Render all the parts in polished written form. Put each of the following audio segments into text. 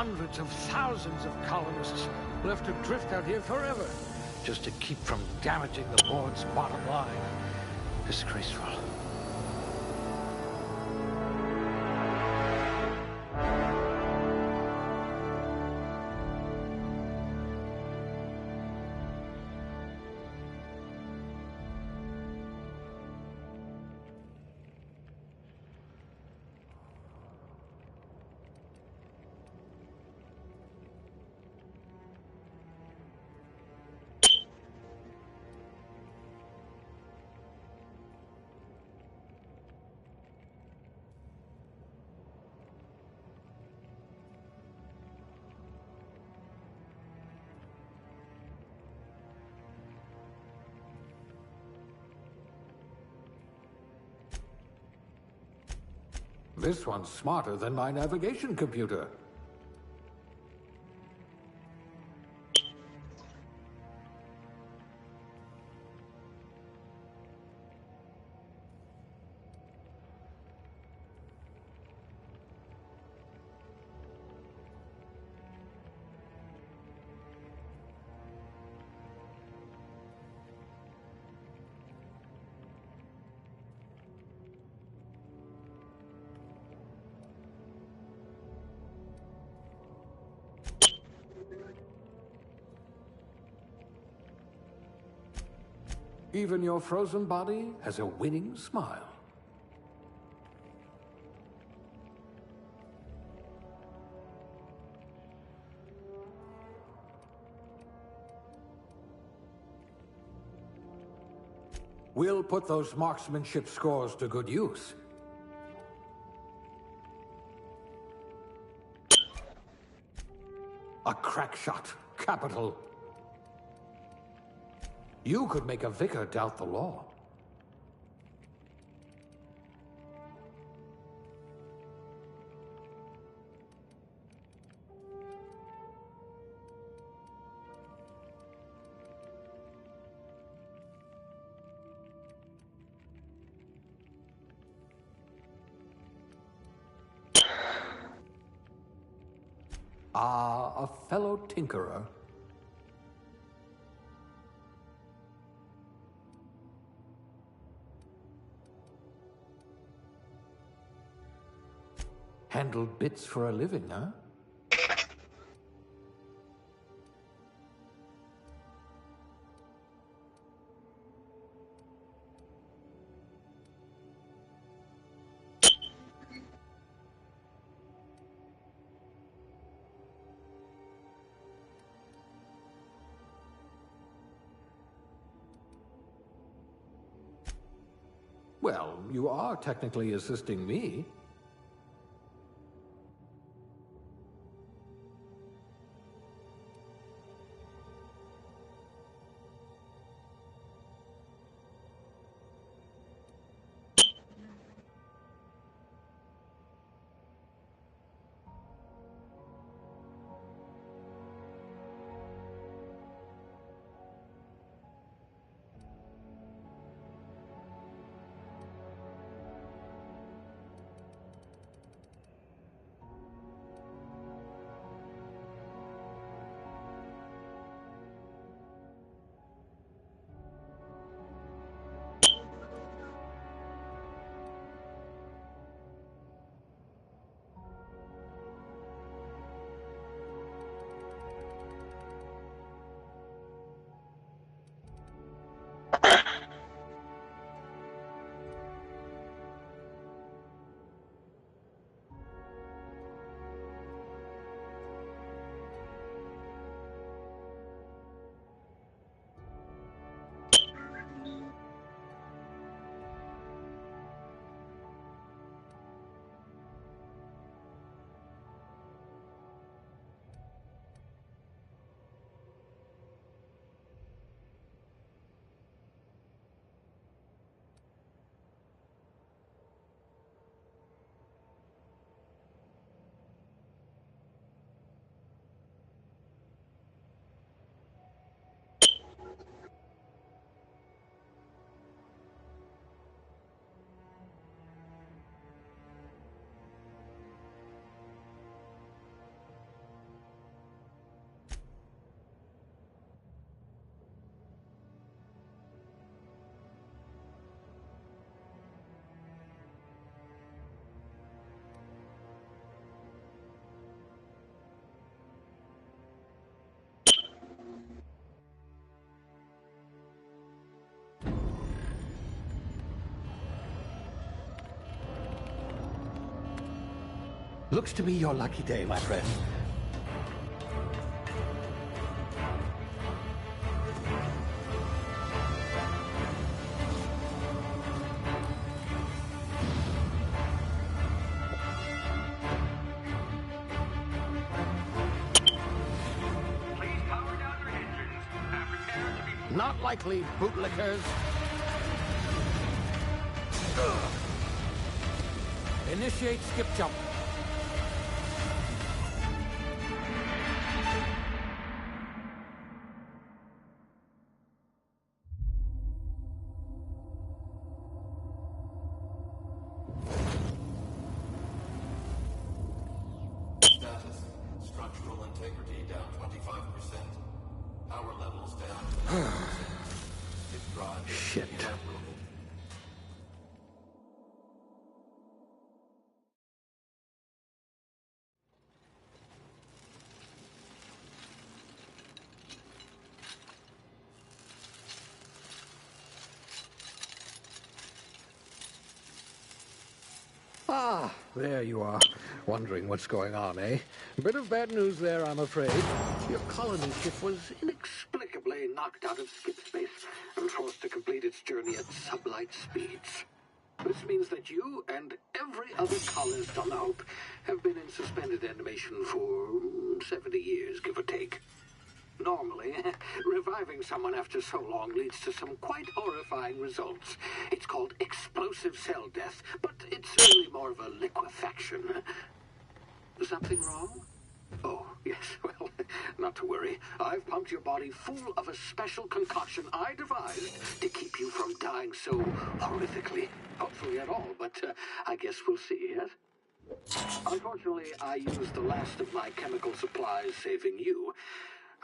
hundreds of thousands of colonists left to drift out here forever, just to keep from damaging the board's bottom line. Disgraceful. This one's smarter than my navigation computer. Even your frozen body has a winning smile. We'll put those marksmanship scores to good use. A crack shot. Capital. You could make a vicar doubt the law. Ah, a fellow tinkerer. Handle bits for a living, huh? Well, you are technically assisting me. Looks to be your lucky day, my friend. Not likely, bootlickers. Initiate skip jump. Status. Structural integrity down 25%. Power levels down 20%. Shit. Ah, there you are. Wondering what's going on, eh? Bit of bad news there, I'm afraid. Your colony ship was inexplicably knocked out of skip space and forced to complete its journey at sublight speeds. This means that you and every other colonist on the Hope have been in suspended animation for 70 years, give or take. Normally, reviving someone after so long leads to some quite horrifying results. It's called explosive cell death, but it's really more of a liquefaction. Something wrong? Oh, yes, well, not to worry. I've pumped your body full of a special concoction I devised to keep you from dying so horrifically. Hopefully at all, but I guess we'll see, yes? Unfortunately, I used the last of my chemical supplies saving you.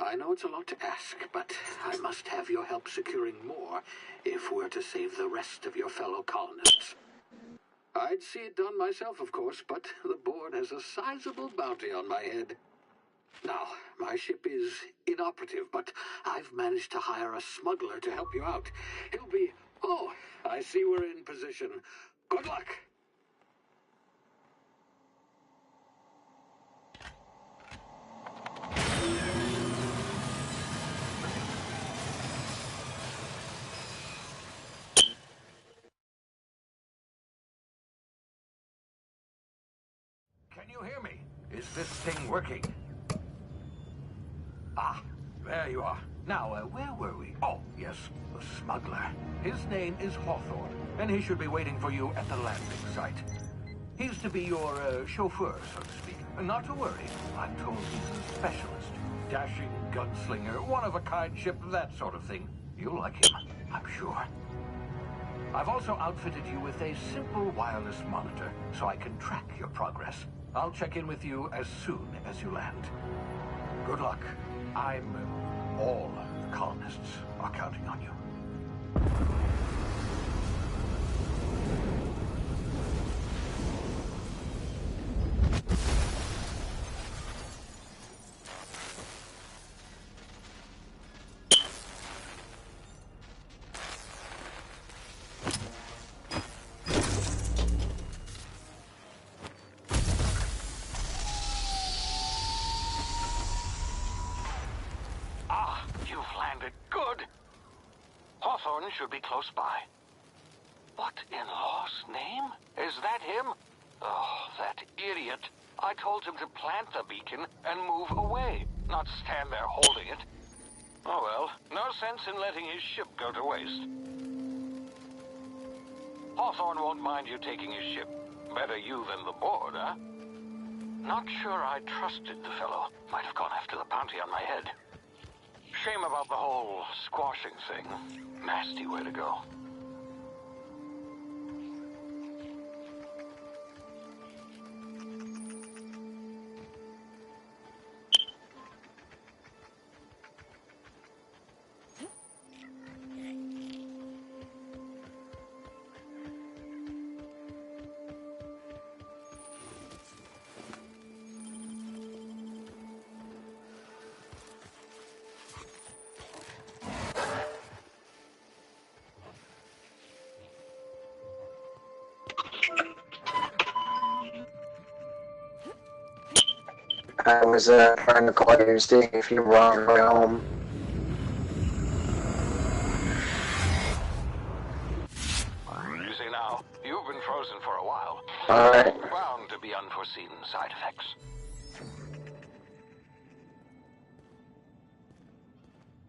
I know it's a lot to ask, but I must have your help securing more if we're to save the rest of your fellow colonists. I'd see it done myself, of course, but the board has a sizable bounty on my head. Now, my ship is inoperative, but I've managed to hire a smuggler to help you out. He'll be... Oh, I see we're in position. Good luck! Can you hear me? Is this thing working? Ah, there you are. Now, where were we? Oh, yes, the smuggler. His name is Hawthorne, and he should be waiting for you at the landing site. He's to be your chauffeur, so to speak. Not to worry, I'm told he's a specialist. Dashing gunslinger, one-of-a-kind ship, that sort of thing. You'll like him, I'm sure. I've also outfitted you with a simple wireless monitor, so I can track your progress. I'll check in with you as soon as you land. Good luck. All the colonists are counting on you. Hawthorne should be close by. What in law's name? Is that him? Oh, that idiot. I told him to plant the beacon and move away, not stand there holding it. Oh well, no sense in letting his ship go to waste. Hawthorne won't mind you taking his ship. Better you than the board, huh? Not sure I trusted the fellow. Might have gone after the bounty on my head. Shame about the whole squashing thing. Nasty way to go. I was trying to call you to see if you were on your way home. You see now, you've been frozen for a while. Alright. Bound to be unforeseen side effects.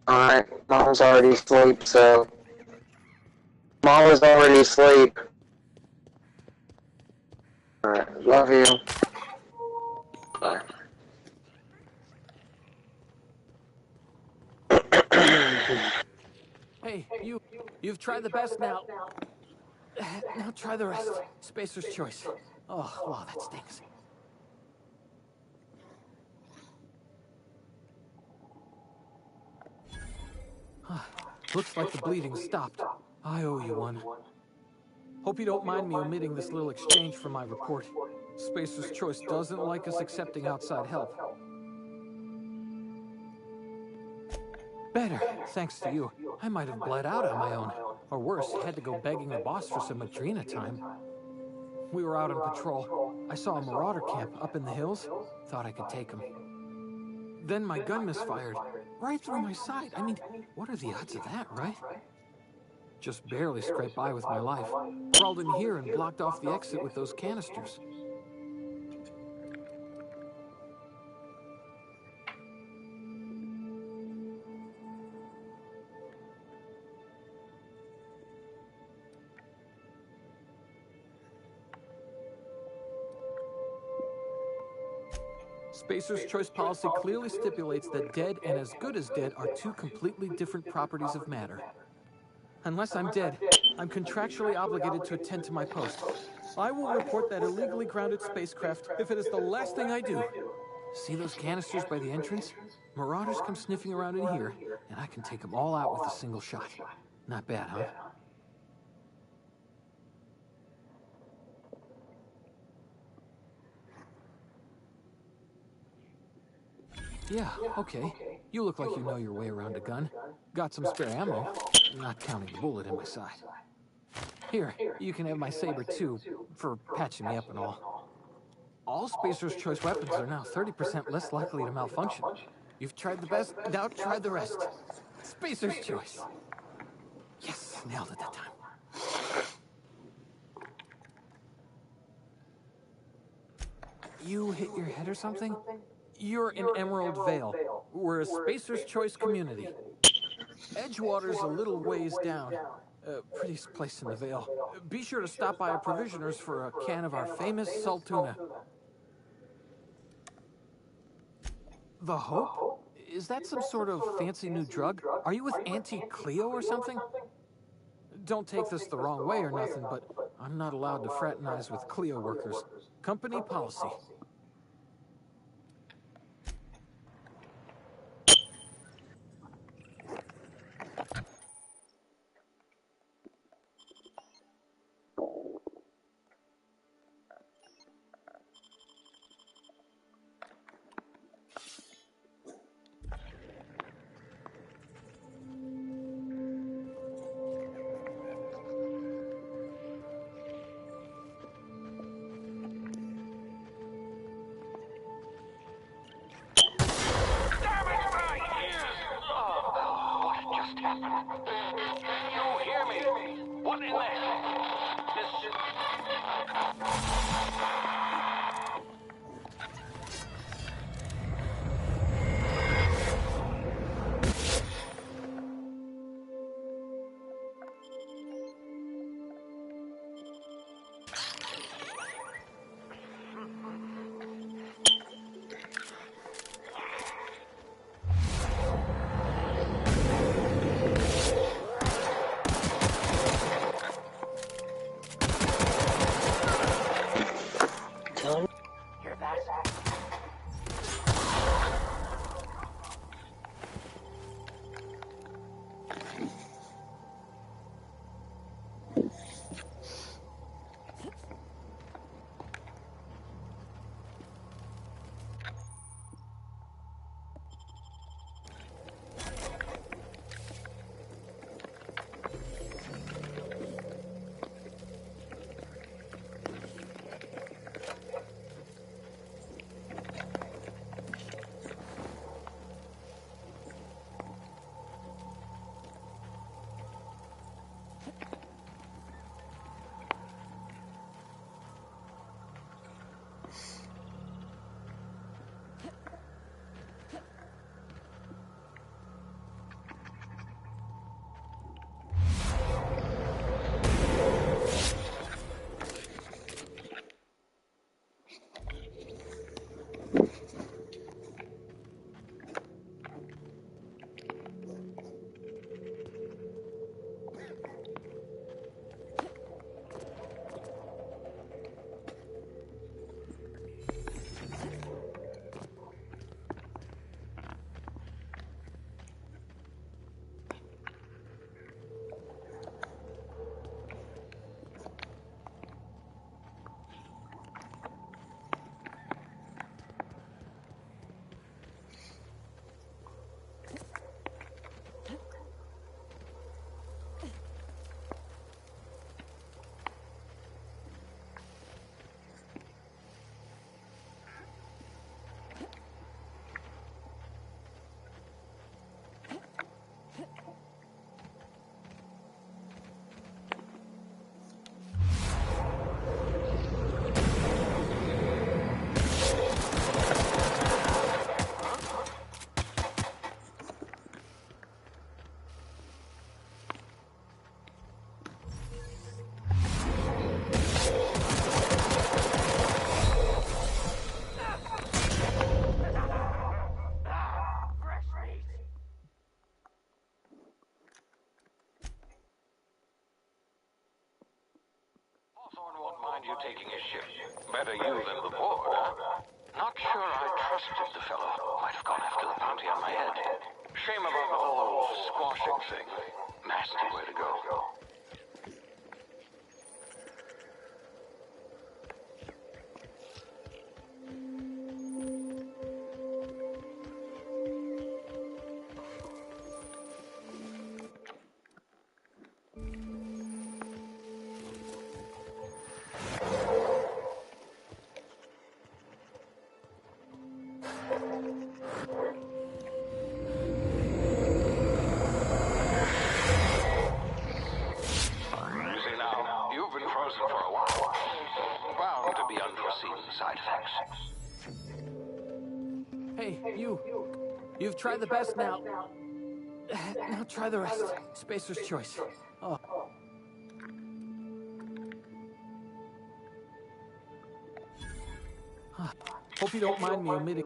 Alright, Mom's already asleep, so... Mom was already asleep. Alright, love you. Bye. Hey, you've tried the best now. Now try the rest. Spacer's choice. Oh, wow, that stinks. Looks like the bleeding stopped. I owe you one. Hope you don't mind me omitting this little exchange from my report. Spacer's Choice doesn't like us accepting outside help. Better, thanks to you. I might have bled out on my own. Or worse, had to go begging the boss for some Adrena time. We were out on patrol. I saw a marauder camp up in the hills. Thought I could take him. Then my gun misfired. Right through my side. I mean, what are the odds of that, right? Just barely scraped by with my life. Crawled in here and blocked off the exit with those canisters. Spacer's Choice policy clearly stipulates that dead and as good as dead are two completely different properties of matter. Unless I'm dead, I'm contractually obligated to attend to my post. I will report that illegally grounded spacecraft if it is the last thing I do. See those canisters by the entrance? Marauders come sniffing around in here, and I can take them all out with a single shot. Not bad, huh? Yeah, okay. You look like you know your way around a gun. Got some spare ammo, not counting the bullet in my side. Here, you can have my saber too, for patching me up and all. All Spacer's Choice weapons are now 30% less likely to malfunction. You've tried the best, now try the rest. Spacer's Choice. Yes, nailed it that time. You hit your head or something? You're in Emerald Vale. We're a Spacer's Choice community. Edgewater's a little ways down. Prettiest place in the Vale. Be sure to stop by our provisioners for a can of our famous salt tuna. The Hope? Is that some sort of fancy new drug? Are you with Auntie Cleo or something? Don't take this the wrong way or nothing, but I'm not allowed to fraternize with Cleo workers. Company policy. taking his ship. Better you than the board, huh? Not sure I trusted the fellow. Might have gone after the bounty on my head. Shame about the whole squashing thing. Nasty way to go. For a while. Bound to be unforeseen side effects. Hey, you. You've tried the best now. Now try the rest. Spacer's choice. Oh. Hope you don't mind me omitting.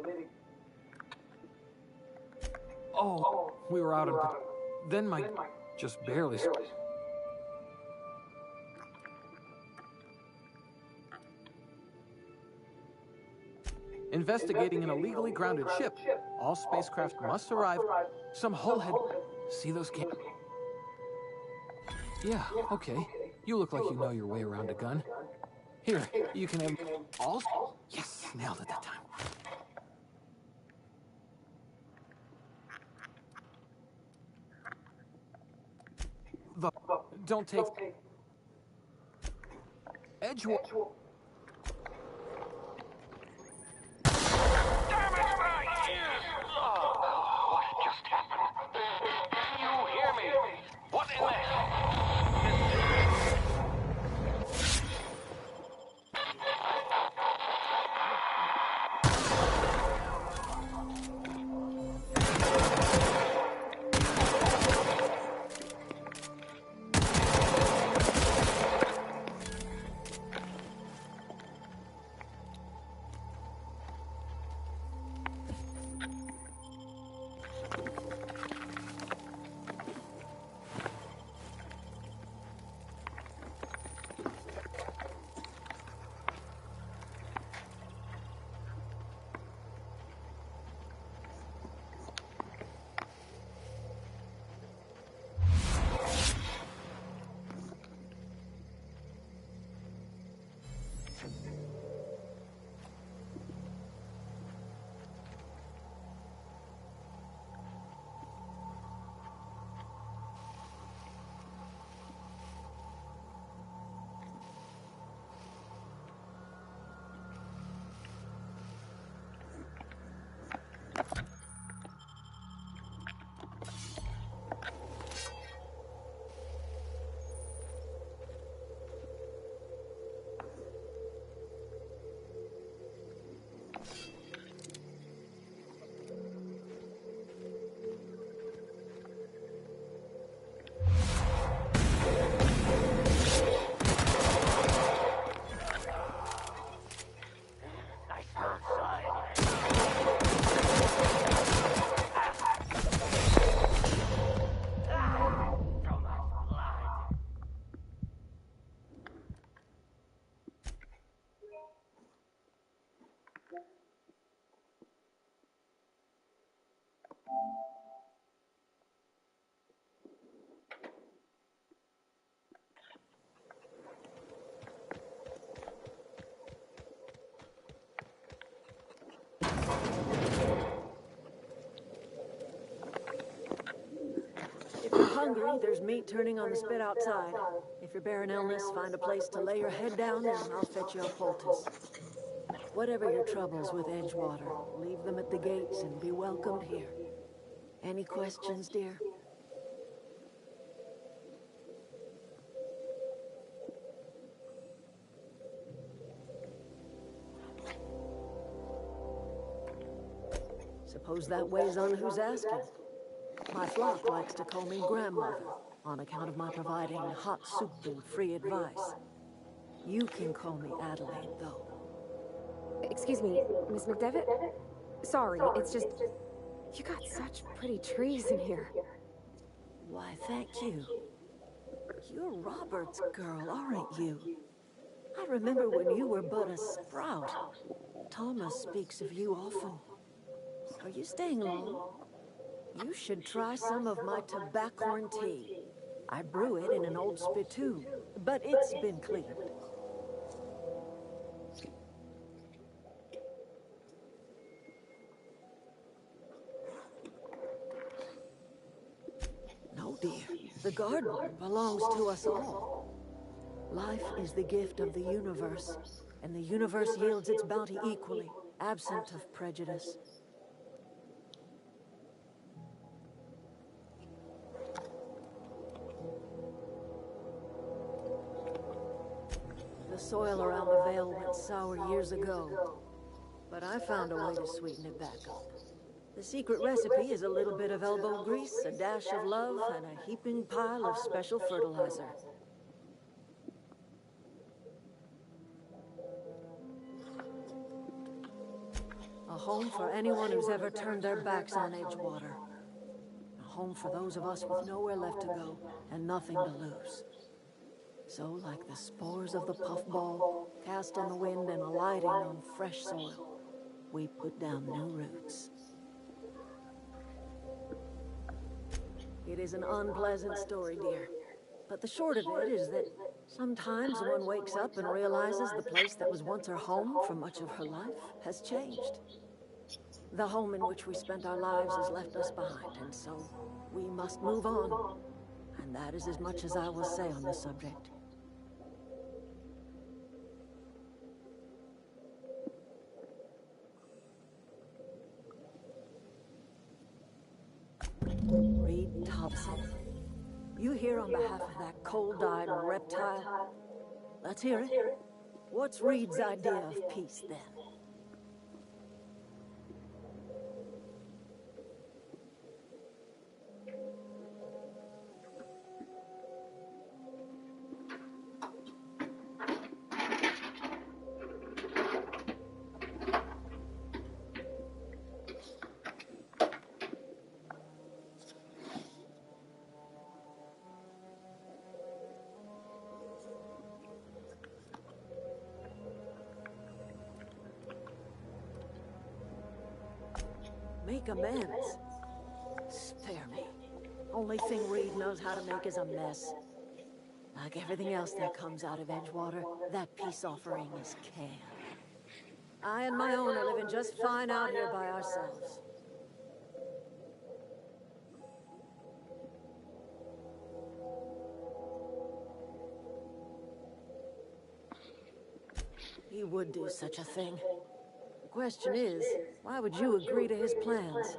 Oh, we were out of. Then my just barely. Investigating an illegally grounded ship. All spacecraft must arrive. Some hullhead. See those cameras? Yeah, okay. You look like you know your way around a gun. Here, you can have all. Yes, nailed it that time. Don't take. Edgewater. What just happened? Can you hear me? What in the Hungry, there's meat turning on the spit outside. If you're bearing illness, find a place to lay your head down and I'll fetch you a poultice. Whatever your troubles with Edgewater, leave them at the gates and be welcomed here. Any questions, dear? Suppose that weighs on who's asking. My flock likes to call me grandmother, on account of my providing hot soup and free advice. You can call me Adelaide, though. Excuse me, Miss McDevitt? Sorry, it's just... You got such pretty trees in here. Why, thank you. You're Robert's girl, aren't you? I remember when you were but a sprout. Thomas speaks of you often. Are you staying long? You should try some of my tobaccorn tea. I brew it in an old spittoon, but it's been cleaned. No, dear. The garden belongs to us all. Life is the gift of the universe, and the universe yields its bounty equally, absent of prejudice. The soil around the Vale went sour years ago, but I found a way to sweeten it back up. The secret recipe is a little bit of elbow grease, a dash of love, and a heaping pile of special fertilizer. A home for anyone who's ever turned their backs on Edgewater. A home for those of us with nowhere left to go and nothing to lose. So, like the spores of the puffball, cast on the wind and alighting on fresh soil, we put down new roots. It is an unpleasant story, dear. But the short of it is that sometimes one wakes up and realizes the place that was once her home for much of her life has changed. The home in which we spent our lives has left us behind, and so we must move on. And that is as much as I will say on the subject. Reed Thompson. You here on behalf of that cold-eyed reptile? Let's hear it. What's Reed's idea of peace, then? Make amends. Spare me. Only thing Reed knows how to make is a mess. Like everything else that comes out of Edgewater, that peace offering is canned. I and my own are living just fine out here by ourselves. He would do such a thing. The question is, why would you agree to his plans?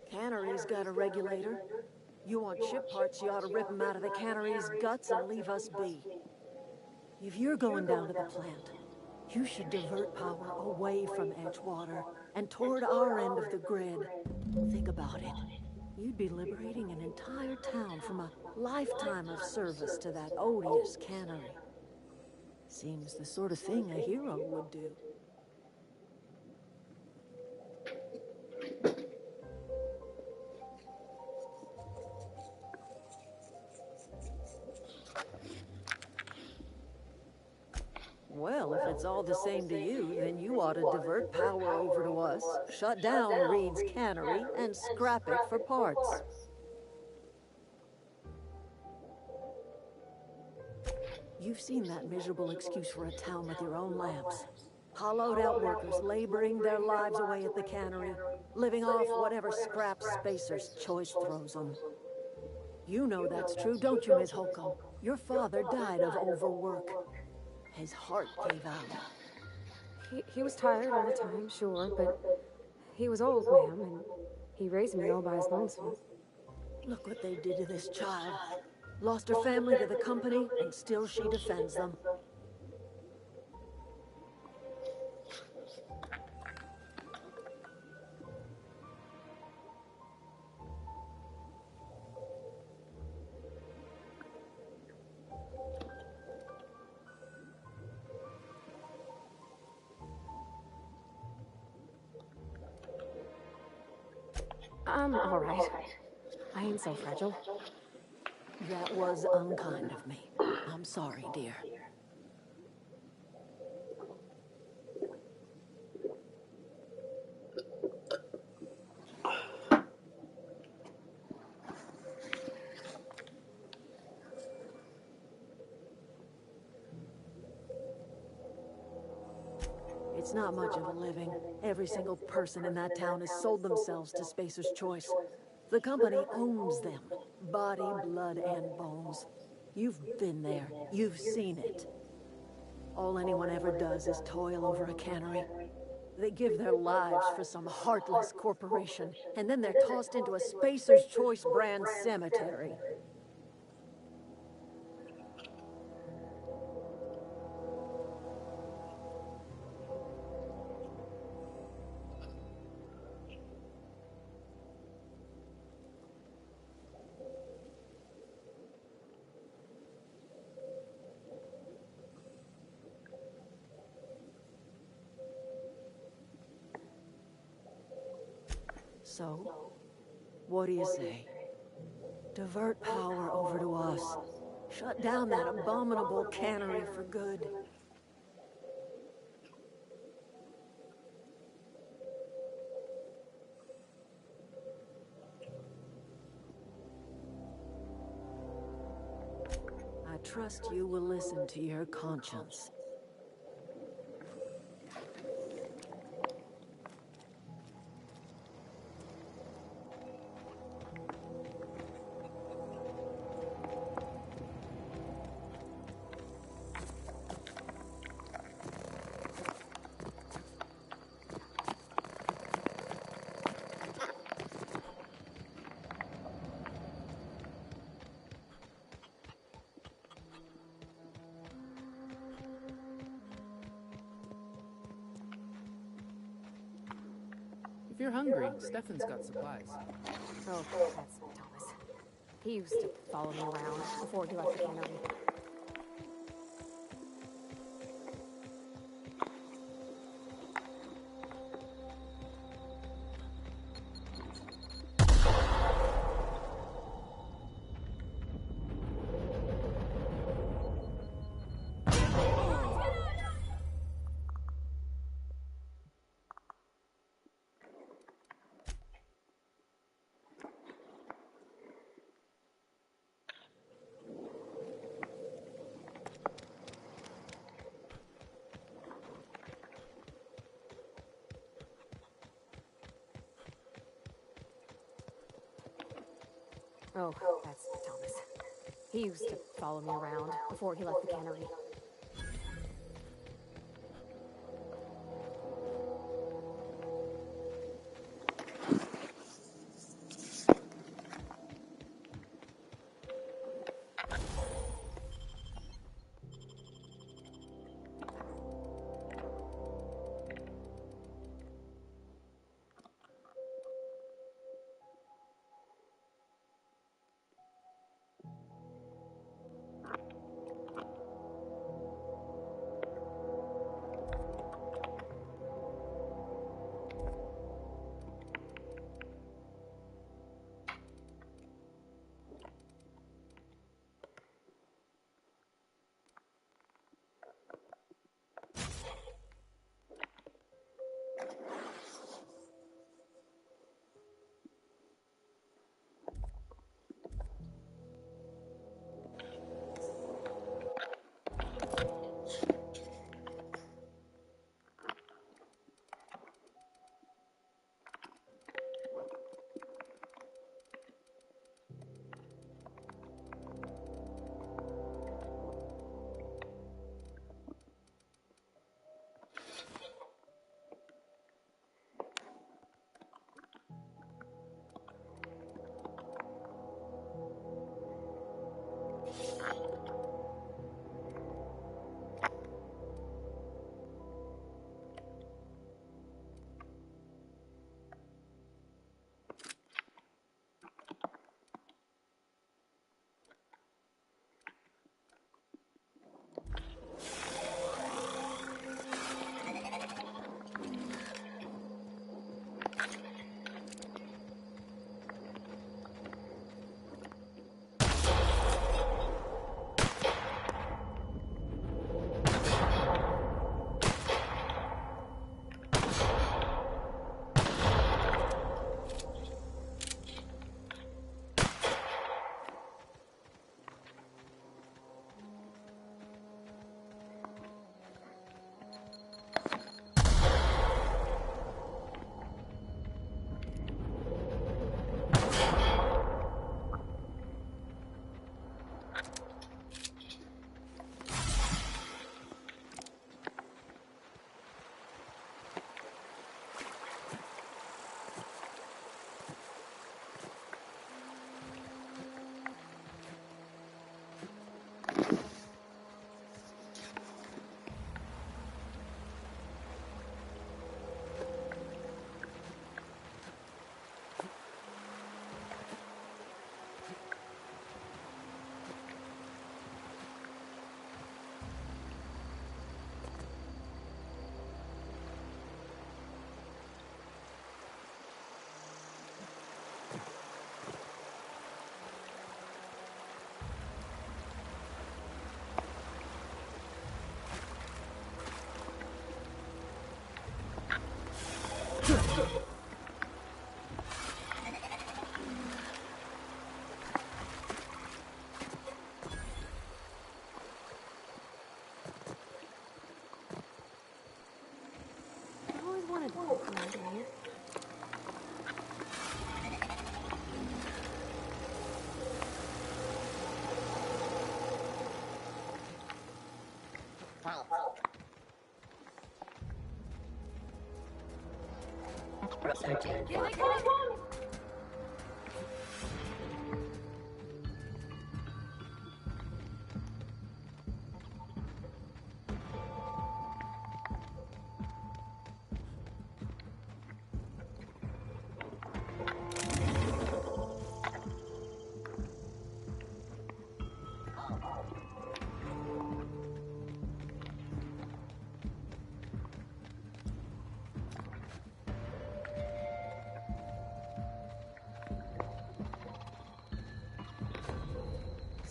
Cannery's got a regulator. You want ship parts, you ought to rip them out of the cannery's guts and leave us be. If you're going down to the plant, you should divert power away from Edgewater and toward our end of the grid. Think about it. You'd be liberating an entire town from a lifetime of service to that odious cannery. Seems the sort of thing a hero would do. Well, if it's all the same to you, then you ought to divert power over to us, shut down Reed's cannery, and scrap it for parts. You've seen that miserable excuse for a town with your own lamps. Hollowed-out workers laboring their lives away at the cannery, living off whatever scrap Spacer's choice throws them. You know that's true, don't you, Miss Holcomb? Your father died of overwork. His heart gave out. He was tired all the time, sure, but he was old, ma'am, and he raised me all by his lonesome. Look what they did to this child. Lost her family to the company, and still she defends them. I'm all right. I ain't so fragile. That was unkind of me. I'm sorry, dear. It's not much of a living. Every single person in that town has sold themselves to Spacer's Choice. The company owns them. Body, blood, and bones. You've been there. You've seen it. All anyone ever does is toil over a cannery. They give their lives for some heartless corporation, and then they're tossed into a Spacer's Choice brand cemetery. So, what do you say? Divert power over to us. Shut down that abominable cannery for good. I trust you will listen to your conscience. If you're hungry, Stefan's got supplies. Oh, that's Thomas. He used to follow me around before he left the cannery. Oh, that's Thomas. He used to follow me around before he left the cannery.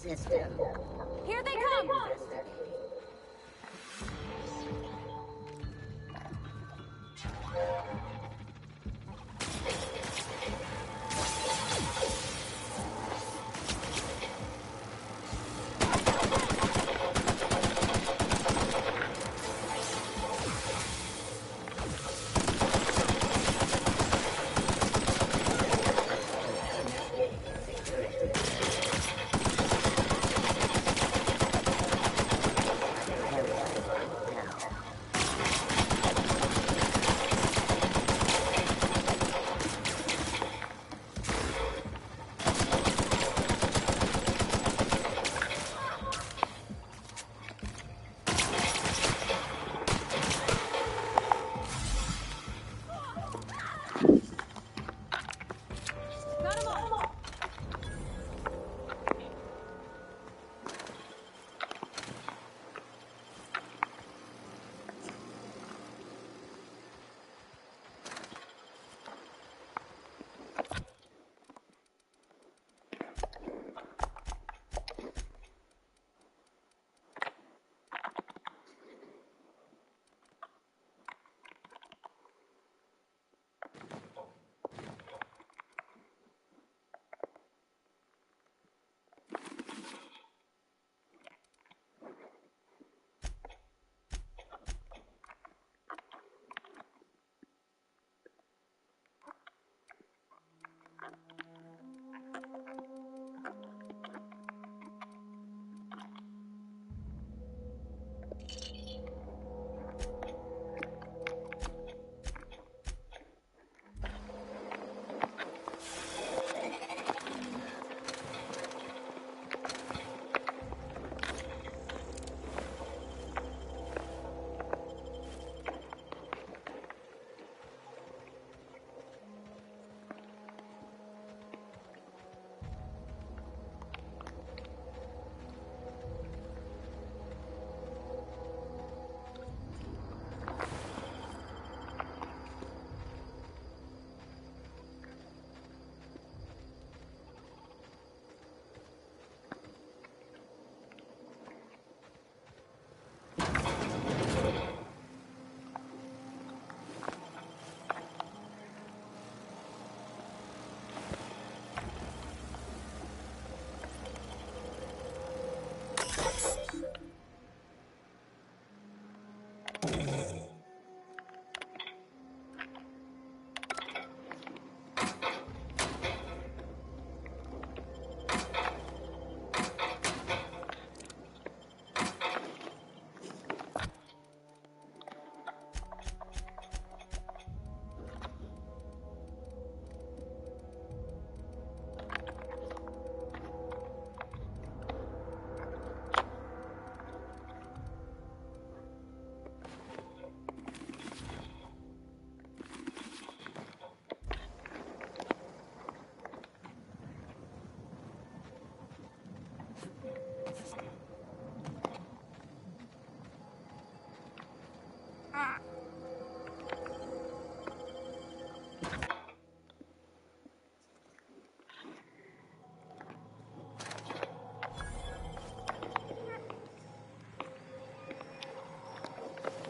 Here they come! Here they come! Got 'em all!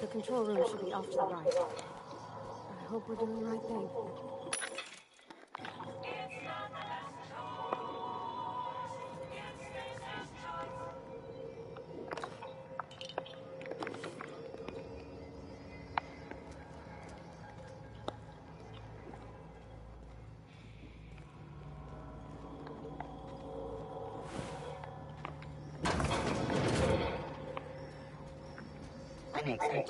The control room should be off to the right. I hope we're doing the right thing. An extra